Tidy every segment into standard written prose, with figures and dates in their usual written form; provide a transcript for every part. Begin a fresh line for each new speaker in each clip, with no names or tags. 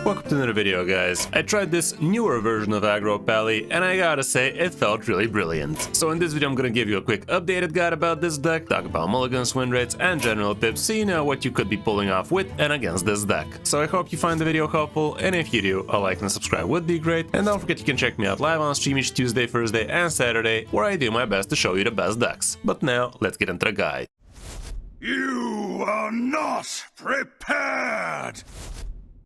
Welcome to another video, guys. I tried this newer version of Aggro Paladin, and I gotta say, it felt really brilliant. So in this video I'm gonna give you a quick updated guide about this deck, talk about mulligans, win rates, and general tips so you know what you could be pulling off with and against this deck. So I hope you find the video helpful, and if you do, a like and subscribe would be great. And don't forget you can check me out live on stream each Tuesday, Thursday, and Saturday, where I do my best to show you the best decks. But now, let's get into the guide.
You are not prepared!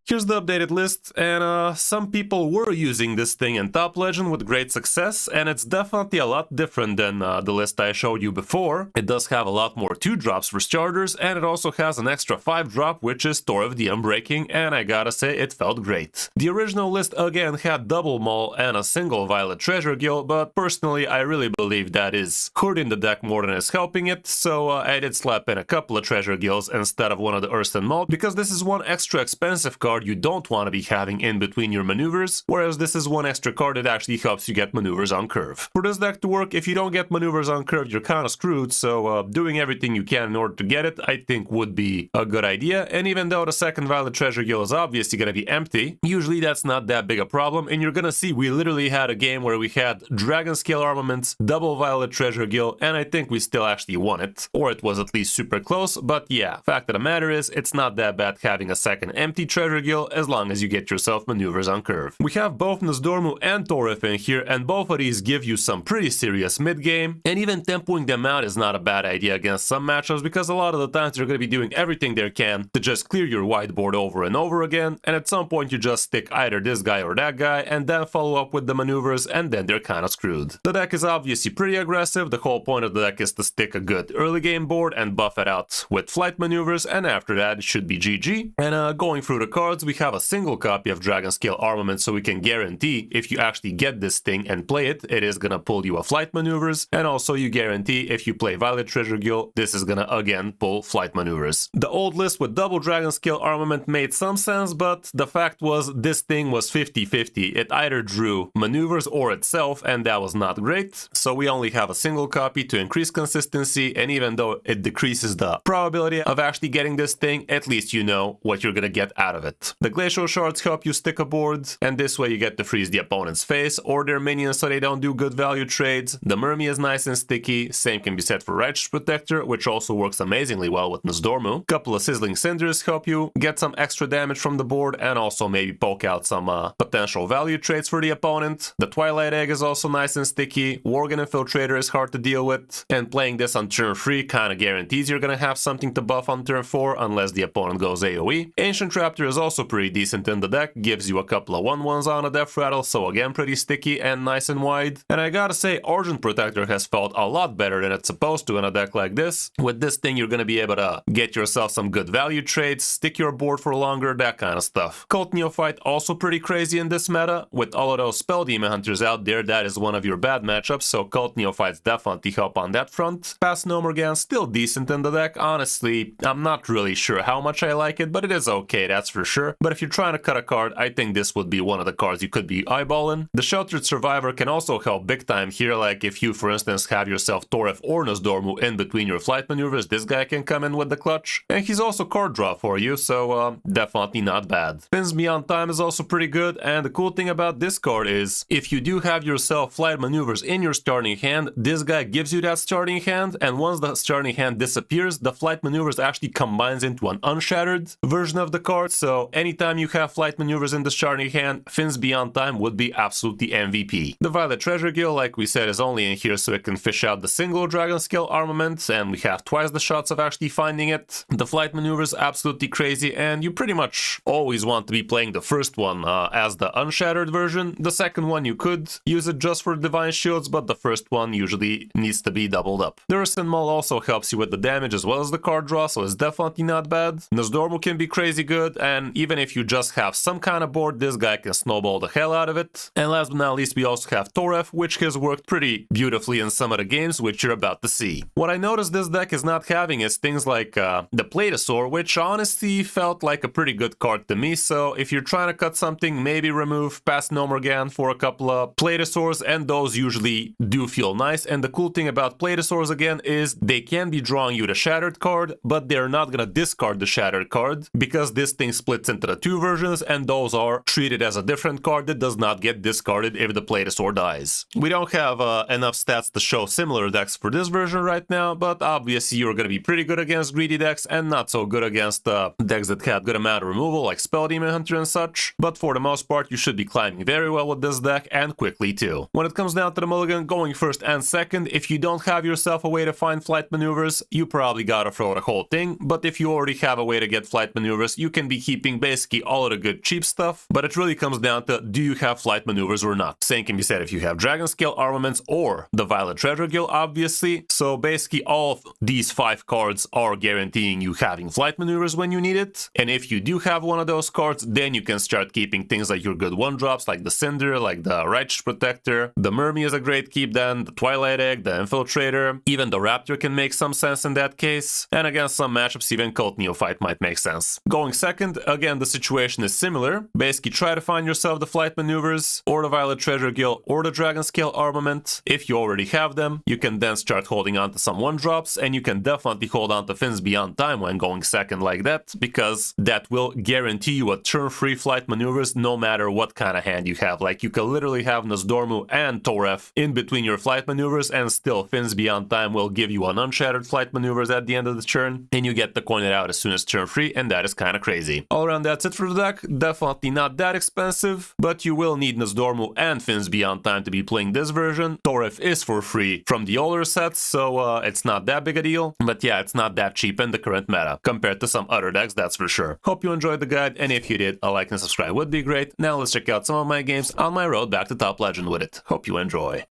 Here's the updated list, and some people were using this thing in Top Legend with great success, and it's definitely a lot different than the list I showed you before. It does have a lot more 2-drops for starters, and it also has an extra 5-drop, which is Tor of the Unbreaking, and I gotta say, it felt great. The original list again had double Maul and a single Violet Treasure Guild, but personally I really believe that is hurting the deck more than is helping it, so I did slap in a couple of Treasure Guilds instead of one of the Hearthstone Maul, because this is one extra expensive card you don't want to be having in between your maneuvers, whereas this is one extra card that actually helps you get maneuvers on curve. For this deck to work, if you don't get maneuvers on curve, you're kind of screwed, so doing everything you can in order to get it, I think would be a good idea. And even though the second Violet Treasure Guild is obviously going to be empty, usually that's not that big a problem, and you're going to see we literally had a game where we had Dragon Scale Armaments, double Violet Treasure Guild, and I think we still actually won it, or it was at least super close. But yeah, fact of the matter is, it's not that bad having a second empty Treasure Guild as long as you get yourself maneuvers on curve. We have both Nozdormu and Toref in here, and both of these give you some pretty serious mid-game, and even tempoing them out is not a bad idea against some matchups, because a lot of the times they're going to be doing everything they can to just clear your whiteboard over and over again, and at some point you just stick either this guy or that guy, and then follow up with the maneuvers, and then they're kind of screwed. The deck is obviously pretty aggressive. The whole point of the deck is to stick a good early game board and buff it out with flight maneuvers, and after that it should be GG. And going through the cards, we have a single copy of Dragon Scale Armament, so we can guarantee if you actually get this thing and play it, it is gonna pull you a flight maneuvers, and also you guarantee if you play Violet Treasure Guild, this is gonna again pull flight maneuvers. The old list with double Dragon Scale Armament made some sense, but the fact was this thing was 50-50. It either drew maneuvers or itself, and that was not great, so we only have a single copy to increase consistency, and even though it decreases the probability of actually getting this thing, at least you know what you're gonna get out of it. The Glacial Shards help you stick a board, and this way you get to freeze the opponent's face or their minions so they don't do good value trades. The Mermy is nice and sticky, same can be said for Righteous Protector, which also works amazingly well with Nozdormu. Couple of Sizzling Cinders help you get some extra damage from the board, and also maybe poke out some potential value trades for the opponent. The Twilight Egg is also nice and sticky. Worgen Infiltrator is hard to deal with, and playing this on turn 3 kinda guarantees you're gonna have something to buff on turn 4 unless the opponent goes AoE. Ancient Raptor is also pretty decent in the deck, gives you a couple of 1/1s on a Death Rattle, so again pretty sticky and nice and wide. And I gotta say, Argent Protector has felt a lot better than it's supposed to in a deck like this. With this thing you're gonna be able to get yourself some good value trades, stick your board for longer, that kind of stuff. Cult Neophyte also pretty crazy in this meta. With all of those Spell Demon Hunters out there, that is one of your bad matchups, so Cult Neophytes definitely help on that front. Past Nomergan still decent in the deck. Honestly, I'm not really sure how much I like it, but it is okay, that's for sure. But if you're trying to cut a card, I think this would be one of the cards you could be eyeballing. The Sheltered Survivor can also help big time here, like if you, for instance, have yourself Toref or Nozdormu in between your flight maneuvers, this guy can come in with the clutch. And he's also card draw for you, so definitely not bad. Spins Beyond Time is also pretty good, and the cool thing about this card is, if you do have yourself flight maneuvers in your starting hand, this guy gives you that starting hand, and once the starting hand disappears, the flight maneuvers actually combines into an unshattered version of the card, so anytime you have flight maneuvers in the starting hand, Fins Beyond Time would be absolutely MVP. The Violet Treasure Guild, like we said, is only in here so it can fish out the single Dragon Scale Armament, and we have twice the shots of actually finding it. The flight maneuvers absolutely crazy, and you pretty much always want to be playing the first one as the unshattered version. The second one you could use it just for Divine Shields, but the first one usually needs to be doubled up. The Ursin Maul also helps you with the damage as well as the card draw, so it's definitely not bad. Nozdormu can be crazy good, and even if you just have some kind of board, this guy can snowball the hell out of it. And last but not least, we also have Toref, which has worked pretty beautifully in some of the games, which you're about to see. What I noticed this deck is not having is things like the Platosaur, which honestly felt like a pretty good card to me, so if you're trying to cut something, maybe remove Past Nomergan for a couple of Platosaurs, and those usually do feel nice. And the cool thing about Platosaurs again is they can be drawing you the Shattered card, but they're not gonna discard the Shattered card, because this thing splits into the two versions, and those are treated as a different card that does not get discarded if the Playtosaur dies. We don't have enough stats to show similar decks for this version right now, but obviously you're going to be pretty good against greedy decks and not so good against decks that had good amount of removal like Spell Demon Hunter and such, but for the most part you should be climbing very well with this deck and quickly too. When it comes down to the mulligan, going first and second, if you don't have yourself a way to find flight maneuvers, you probably gotta throw the whole thing, but if you already have a way to get flight maneuvers, you can be keeping basically all of the good cheap stuff, but it really comes down to do you have flight maneuvers or not. Same can be said if you have Dragon Scale Armaments or the Violet Treasure Guild, obviously, so basically all of these 5 cards are guaranteeing you having flight maneuvers when you need it, and if you do have one of those cards, then you can start keeping things like your good 1-drops like the Cinder, like the Righteous Protector, the Mermy is a great keep then, the Twilight Egg, the Infiltrator, even the Raptor can make some sense in that case, and against some matchups even Cult Neophyte might make sense. Going second, again the situation is similar, basically try to find yourself the flight maneuvers, or the Violet Treasure Guild, or the Dragon Scale Armament. If you already have them, you can then start holding on to some 1-drops, and you can definitely hold on to Fins Beyond Time when going second like that, because that will guarantee you a turn-free flight maneuvers no matter what kind of hand you have. Like you can literally have Nosdormu and Toref in between your flight maneuvers, and still Fins Beyond Time will give you an unshattered flight maneuvers at the end of the turn, and you get to coin it out as soon as turn free, and that is kind of crazy. All around, that's it for the deck. Definitely not that expensive, but you will need Nosdormu and Fins Beyond Time to be playing this version. Toref is for free from the older sets, so it's not that big a deal, but yeah, it's not that cheap in the current meta compared to some other decks, that's for sure. Hope you enjoyed the guide, and if you did, a like and subscribe would be great. Now let's check out some of my games on my road back to top legend with it. Hope you enjoy.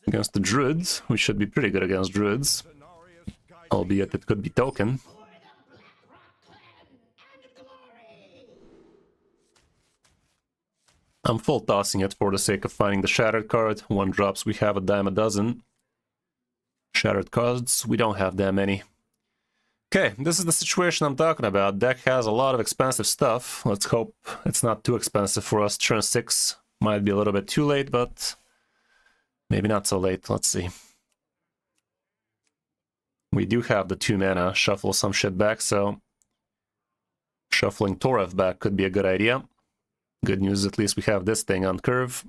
Against the Druids, we should be pretty good against Druids, albeit it could be token. I'm full tossing it for the sake of finding the Shattered card. 1-drops, we have a dime a dozen. Shattered cards, we don't have that many. Okay, this is the situation I'm talking about. Deck has a lot of expensive stuff. Let's hope it's not too expensive for us. Turn 6 might be a little bit too late, but maybe not so late. Let's see. We do have the 2 mana, shuffle some shit back, so shuffling Toref back could be a good idea. Good news, at least we have this thing on curve.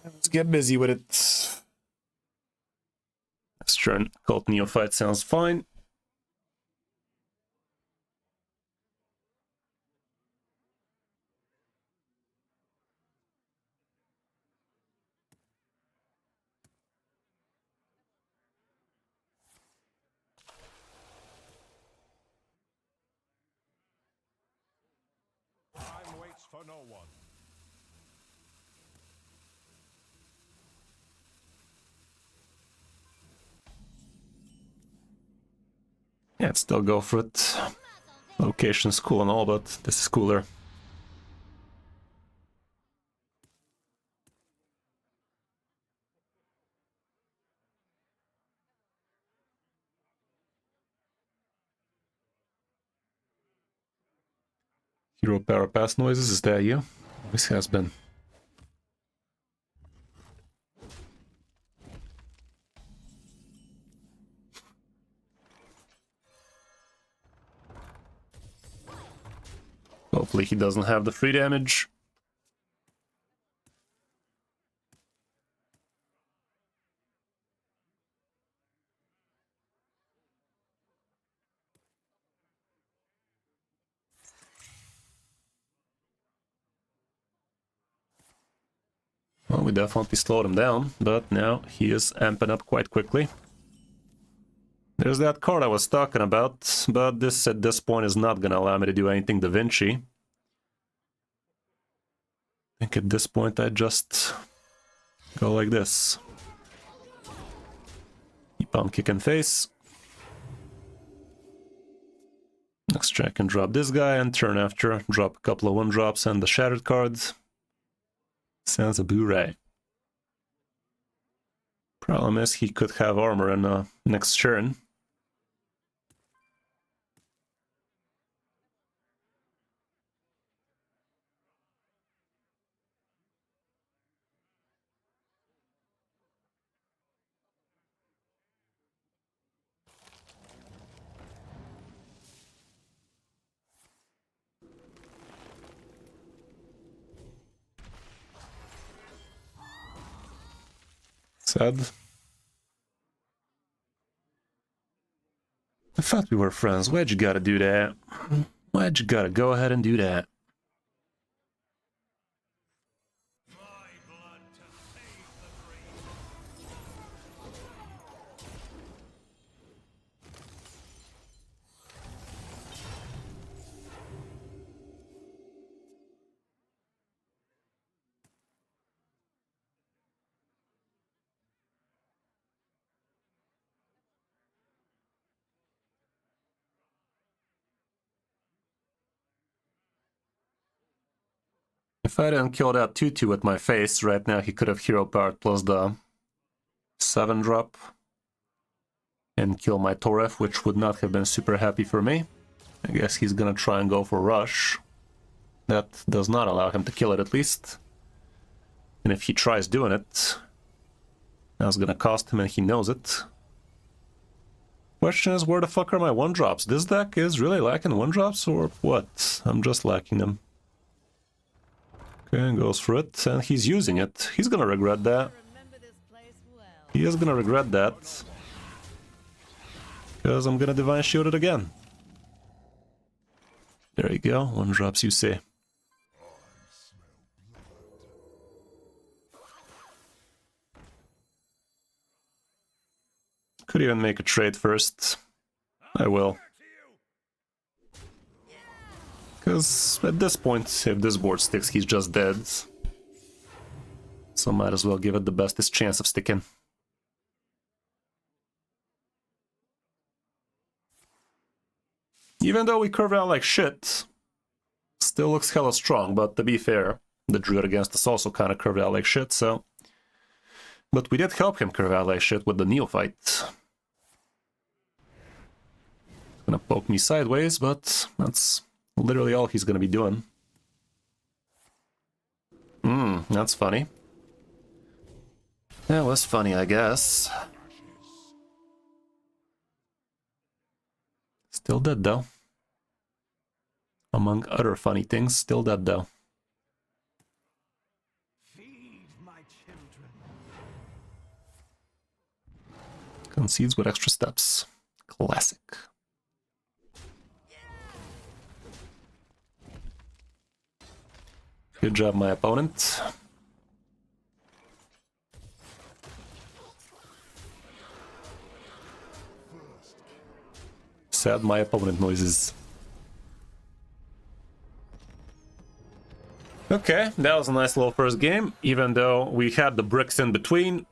Let's get busy with it. This turn, Cult Neophyte sounds fine.
Time waits for no one.
Yeah, still go for it. Location's cool and all, but this is cooler. Hero Parapass noises, is that you? This has been. Hopefully he doesn't have the free damage. Well, we definitely slowed him down, but now he is amping up quite quickly. There's that card I was talking about, but this at this point is not gonna allow me to do anything Da Vinci. I think at this point I just go like this. Keep on kicking face. Next turn I can drop this guy, and turn after drop a couple of 1-drops and the Shattered cards. Sounds a boo-ray. Problem is he could have armor in next turn. Sad. I thought we were friends. Why'd you gotta do that? Why'd you gotta go ahead and do that? If I didn't kill that 2-2 with my face, right now he could have hero powered plus the 7 drop and kill my Toref, which would not have been super happy for me. I guess he's gonna try and go for Rush. That does not allow him to kill it at least. And if he tries doing it, that's gonna cost him and he knows it. Question is, where the fuck are my 1-drops? This deck is really lacking 1-drops or what? I'm just lacking them. Okay, goes for it, and he's using it. He's gonna regret that. He is gonna regret that. Because I'm gonna Divine Shield it again. There you go, 1-drops you say. Could even make a trade first. I will. Because at this point, if this board sticks, he's just dead. So might as well give it the bestest chance of sticking. Even though we curve out like shit, still looks hella strong, but to be fair, the Druid against us also kind of curved out like shit, so... But we did help him curve out like shit with the Neophyte. Gonna poke me sideways, but that's literally all he's gonna be doing. That's funny. That was funny, I guess. Still dead, though. Among other funny things, still dead, though.
Feed my children.
Concedes with extra steps. Classic. Good job, my opponent. Sad my opponent noises. Okay, that was a nice little first game. Even though we had the bricks in between,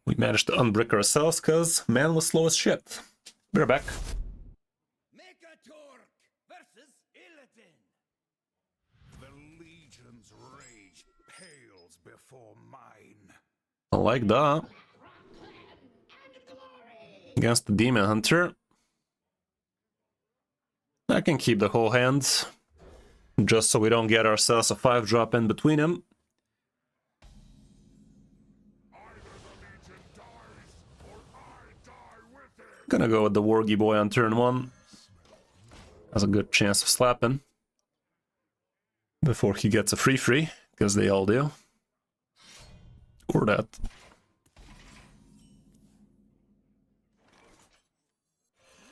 we managed to unbrick ourselves because man was slow as shit. We're back. I like that. Against the Demon Hunter. I can keep the whole hand. Just so we don't get ourselves a 5-drop in between them. Gonna go with the Wargy Boy on turn 1. Has a good chance of slapping. Before he gets a free, because they all do. Or that.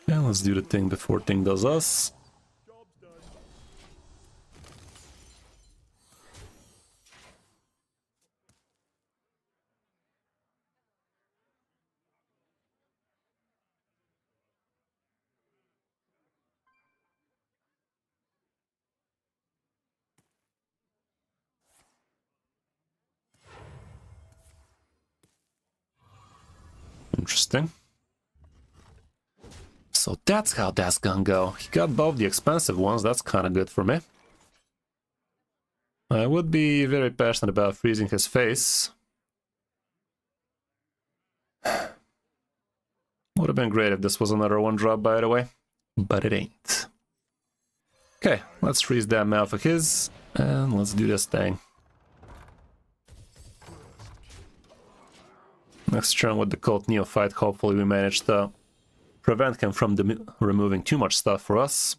Yeah, let's do the thing before thing does us. Interesting. So that's how that's gonna go. He got both the expensive ones, that's kind of good for me. I would be very passionate about freezing his face. Would have been great if this was another 1-drop, by the way. But it ain't. Okay, let's freeze that mouth of his, and let's do this thing. Next turn with the Cult Neophyte, hopefully we manage to prevent him from removing too much stuff for us.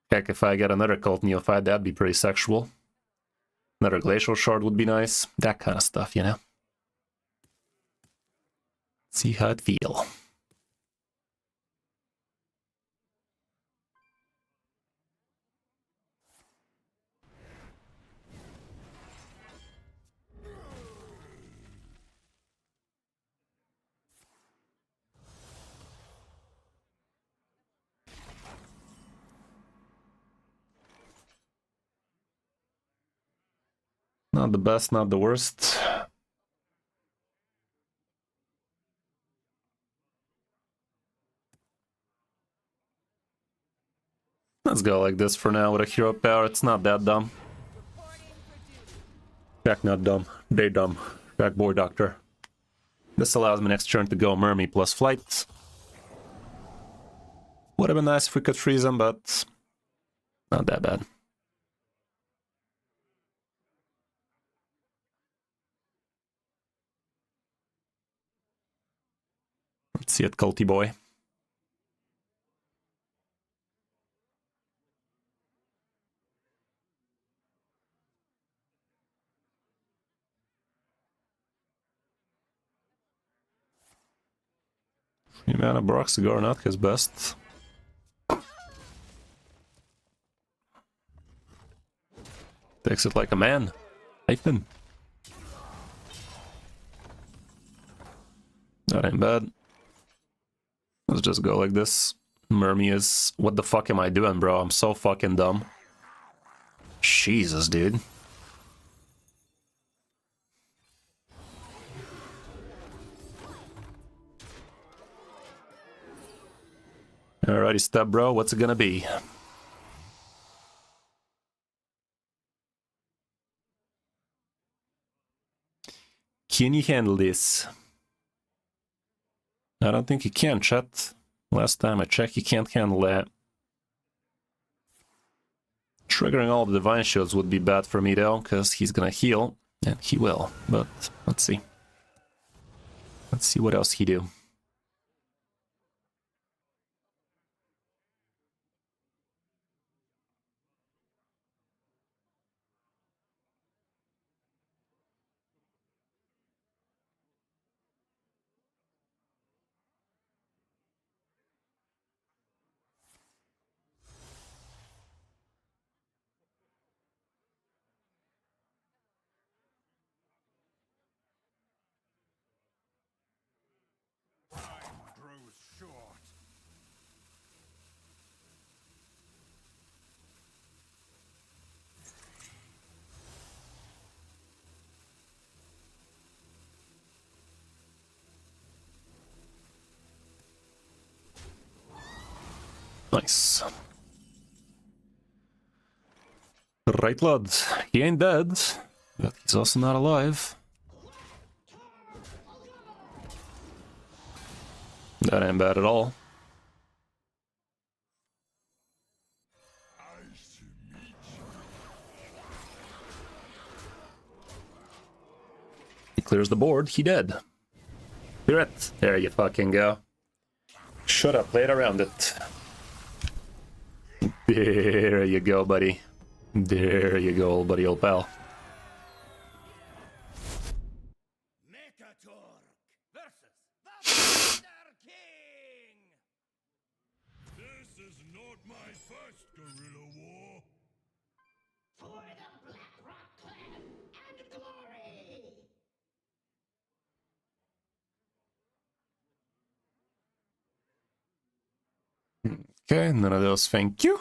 Heck, if I get another Cult Neophyte, that'd be pretty sexual. Another Glacial Shard would be nice. That kind of stuff, you know? See how it feel. Not the best, not the worst. Let's go like this for now with a hero power. It's not that dumb. Jack not dumb. They dumb. Jack boy doctor. This allows me next turn to go Mermy plus flight. Would have been nice if we could freeze him, but not that bad. Let's see it, Culty boy. Free mana Brock Cigar, not his best. Takes it like a man. Hyphen. That ain't bad. Let's just go like this. Mermy is... What the fuck am I doing, bro? I'm so fucking dumb. Jesus, dude. Alrighty, step bro, what's it gonna be? Can you handle this? I don't think you can, chat. Last time I checked, you can't handle that. Triggering all the Divine Shields would be bad for me though, because he's gonna heal, and he will. But let's see. Let's see what else he do.
Grows short.
Nice. Right, lad. He ain't dead, but he's also not alive. That ain't bad at all. He clears the board, he dead. Clear it. There you fucking go. Shut up, play it around it. There you go, buddy. There you go, old buddy, old pal.
Metatork versus the Thunder King. This is not my first guerrilla war. For the Blackrock clan and glory.
Okay, none of those, thank you.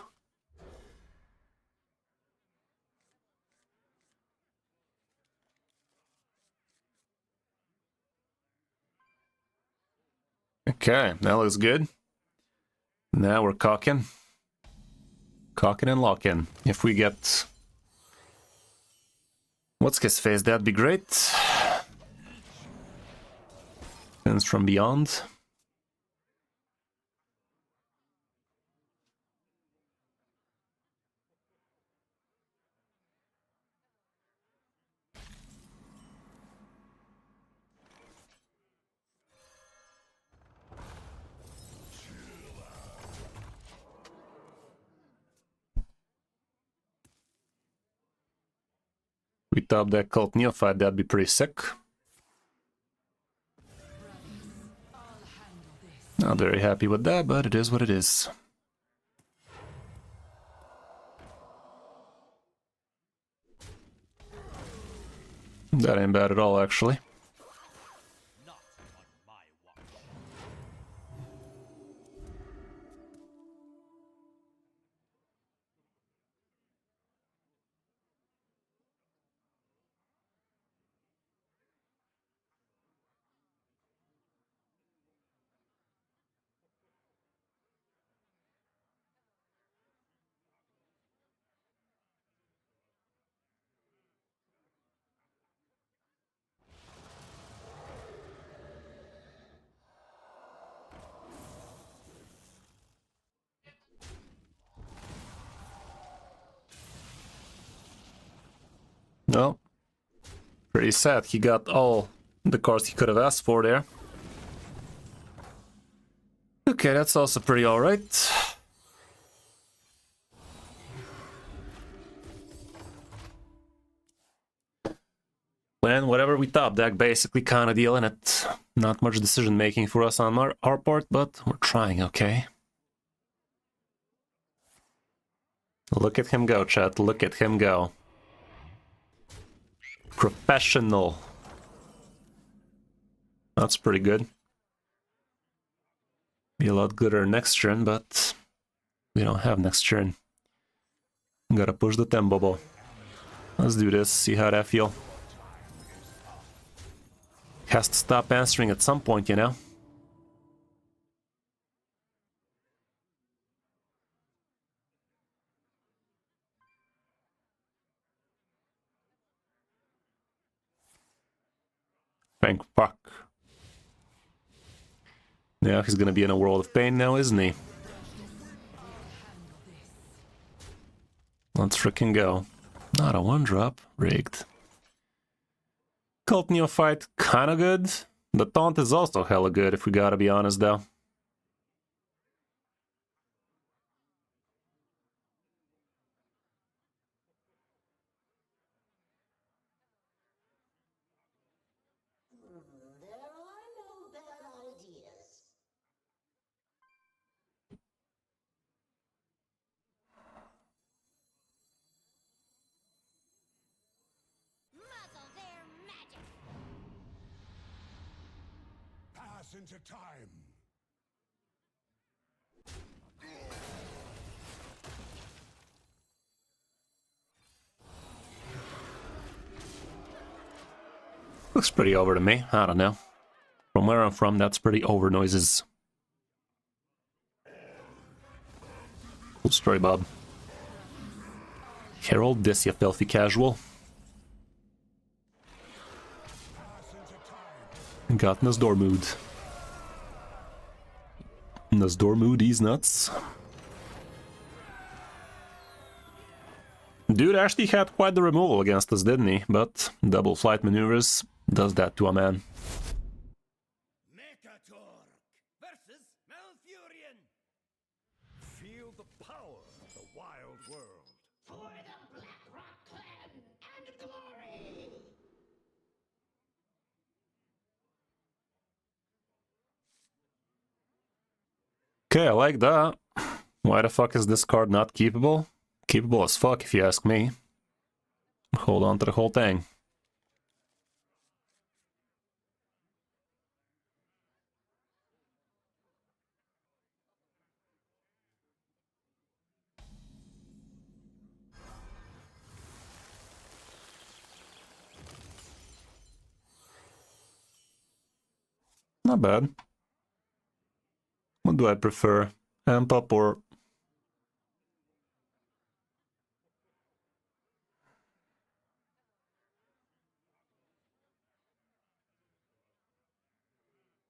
Okay, that looks good. Now we're cocking. Cocking and locking. If we get... What's his face? That'd be great. Friends from Beyond. We top that Cult Neophyte, that'd be pretty sick. Not very happy with that, but it is what it is. That ain't bad at all, actually.
Not on my watch.
No. Pretty sad. He got all the cards he could have asked for there. Okay, that's also pretty alright. And whatever we top deck, basically kind of dealing it. Not much decision making for us on our part, but we're trying, okay? Look at him go, chat. Look at him go. Professional. That's pretty good. Be a lot gooder next turn, but we don't have next turn. Gotta push the tempo. Let's do this, see how that feel. Has to stop answering at some point, you know? Thank fuck. Yeah, he's gonna be in a world of pain now, isn't he? Let's frickin' go. Not a 1-drop. Rigged. Cult Neophyte, kinda good. The Taunt is also hella good, if we gotta be honest, though.
There are no bad ideas.
Muzzle their magic!
Pass into time.
Looks pretty over to me. I don't know. From where I'm from, that's pretty over noises. Cool story, Bob. Herald this, you filthy casual. Got Nazdor mood. Nazdor mood, he's nuts. Dude actually had quite the removal against us, didn't he? But double flight maneuvers does that to a man.
Mechatork versus Malfurion. Feel the power of the wild world.
For the Blackrock clan and glory!
Okay, I like that. Why the fuck is this card not keepable? Keepable as fuck, if you ask me. Hold on to the whole thing. Not bad. What do I prefer? Amp up or...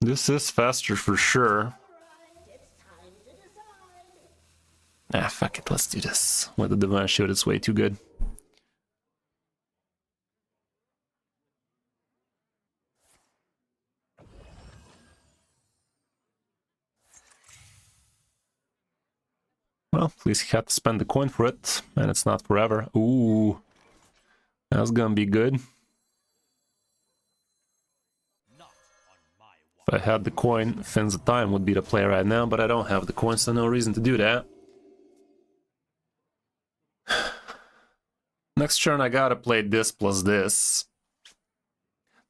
This is faster for sure.
Right, it's time to decide.
Ah, fuck it, let's do this. With the Divine Shield, it's way too good. Well, at least he had to spend the coin for it, and it's not forever. Ooh, that's gonna be good.
Not on my watch.
If I had the coin, Fins of Time would be the play right now, but I don't have the coin, so no reason to do that. Next turn I gotta play this plus this.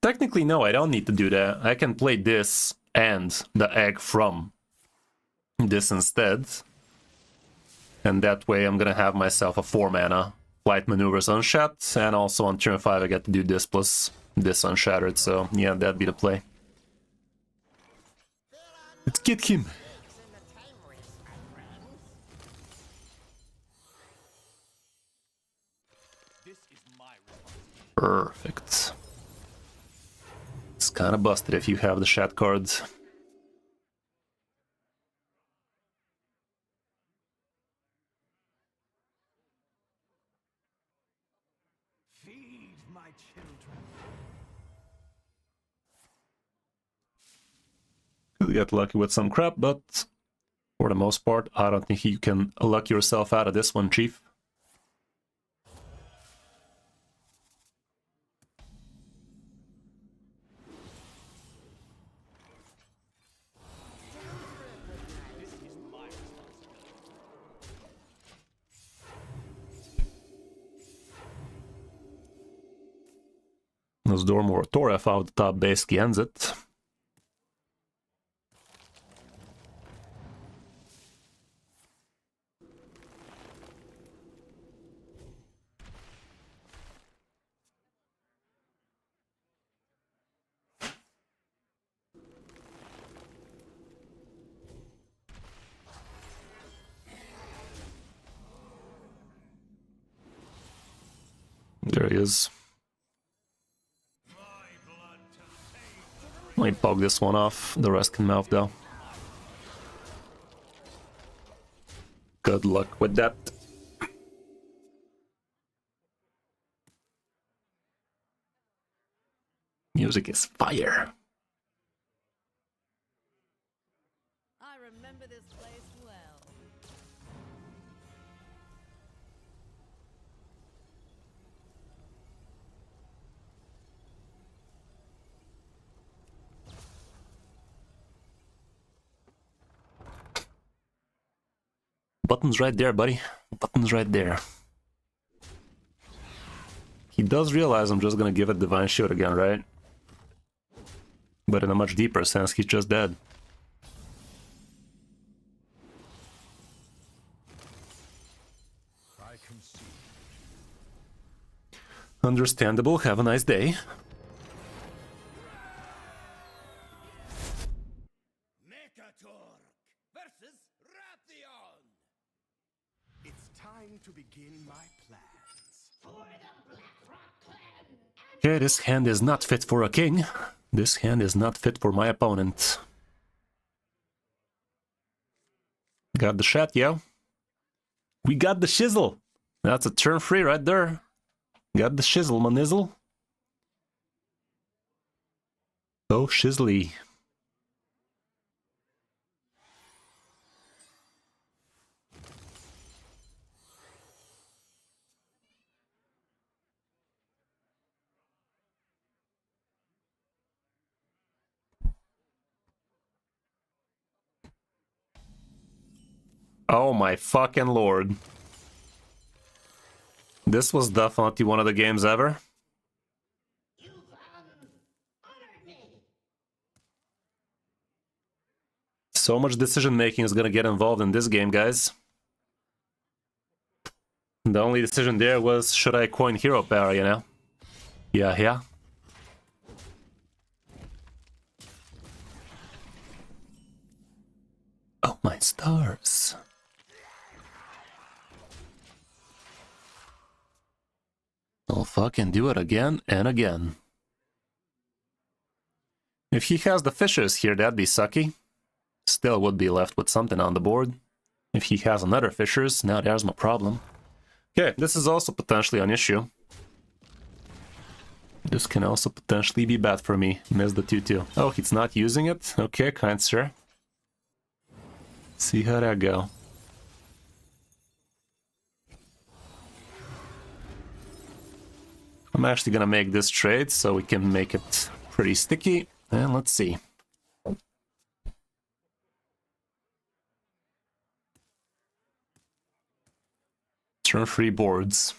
Technically, no, I don't need to do that. I can play this and the egg from this instead. And that way I'm gonna have myself a 4-mana Flight Maneuvers Unshattered, and also on turn 5 I get to do this plus this Unshattered, so yeah, that'd be the play. Let's get him! Perfect. It's kinda busted if you have the chat cards.
Feed my children.
Could get lucky with some crap, but for the most part, I don't think you can luck yourself out of this one, Chief. This Dormor Toref out the top basically ends it. There he is. Let me pog this one off, the rest can mouth though. Good luck with that. Music is fire.
I remember this place well.
Button's right there, buddy. Button's right there. He does realize I'm just gonna give it Divine Shield again, right? But in a much deeper sense, he's just dead.
I concede.
Understandable, have a nice day.
Mekatork versus Raption. It's time to begin my plans.
For the Blackrock clan and
Okay, this hand is not fit for a king. This hand is not fit for my opponent. Got the shot, yo. We got the shizzle. That's a turn 3 right there. Got the shizzle, my nizzle. Oh, shizzly. Oh my fucking lord. This was definitely one of the games ever.
you've honored me.
So much decision making is gonna get involved in this game, guys. The only decision there was, should I coin Hero Power, you know? Yeah. Oh my stars. I'll fucking do it again and again. If he has the fishers here, that'd be sucky. Still would be left with something on the board. If he has another fishers, now there's my problem. Okay, this is also potentially an issue. This can also potentially be bad for me. Miss the 2-2. Oh, he's not using it? Okay, kind sir. See how that go. I'm actually gonna make this trade so we can make it pretty sticky. And let's see. Turn 3 boards.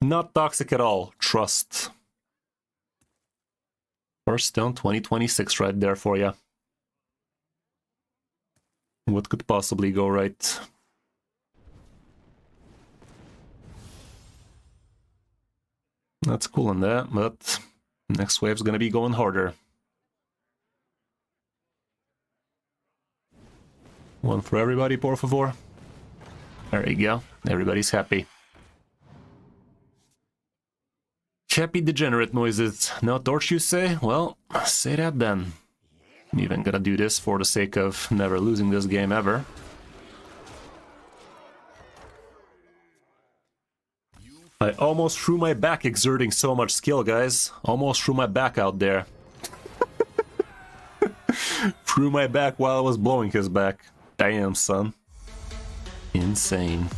Not toxic at all. Trust. Hearthstone 2026 right there for ya. What could possibly go right? That's cool on that, but next wave's gonna be going harder. One for everybody, por favor. There you go. Everybody's happy. Happy degenerate noises. No torch, you say? Well, say that then. I'm even gonna do this for the sake of never losing this game ever. I almost threw my back exerting so much skill, guys. Almost threw my back out there. Threw my back while I was blowing his back. Damn, son. Insane.